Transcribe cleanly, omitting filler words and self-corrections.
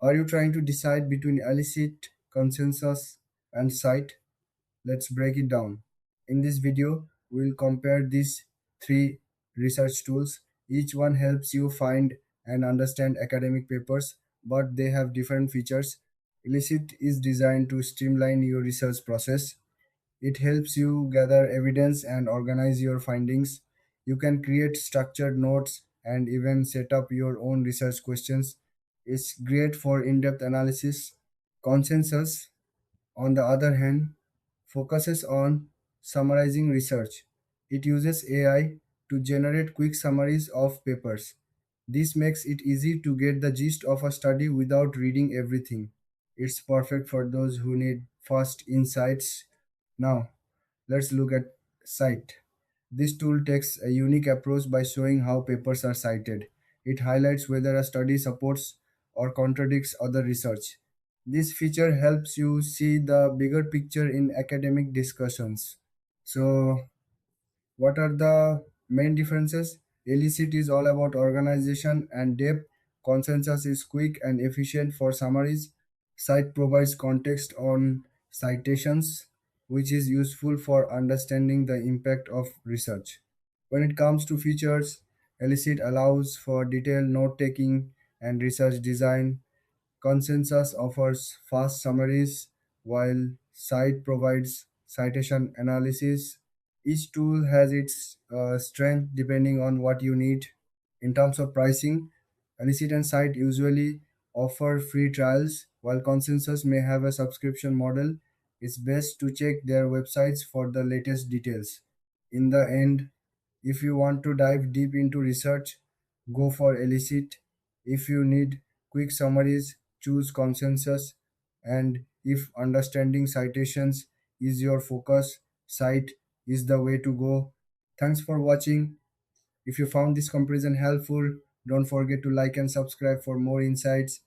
Are you trying to decide between Elicit, consensus, and Scite? Let's break it down. In this video, we'll compare these three research tools. Each one helps you find and understand academic papers, but they have different features. Elicit is designed to streamline your research process. It helps you gather evidence and organize your findings. You can create structured notes and even set up your own research questions. It's great for in depth analysis. Consensus, on the other hand, focuses on summarizing research. It uses AI to generate quick summaries of papers. This makes it easy to get the gist of a study without reading everything. It's perfect for those who need fast insights. Now, let's look at Cite. This tool takes a unique approach by showing how papers are cited. It highlights whether a study supports or contradicts other research. This feature helps you see the bigger picture in academic discussions. So, what are the main differences? Elicit is all about organization and depth. Consensus is quick and efficient for summaries. Cite provides context on citations, which is useful for understanding the impact of research. When it comes to features, Elicit allows for detailed note taking and research design. Consensus offers fast summaries, while Cite provides citation analysis. Each tool has its strength depending on what you need. In terms of pricing, Elicit and Cite usually offer free trials, while Consensus may have a subscription model. It's best to check their websites for the latest details. In the end, if you want to dive deep into research, go for Elicit. If you need quick summaries, choose Consensus. And if understanding citations is your focus, Cite is the way to go. Thanks for watching. If you found this comparison helpful, don't forget to like and subscribe for more insights.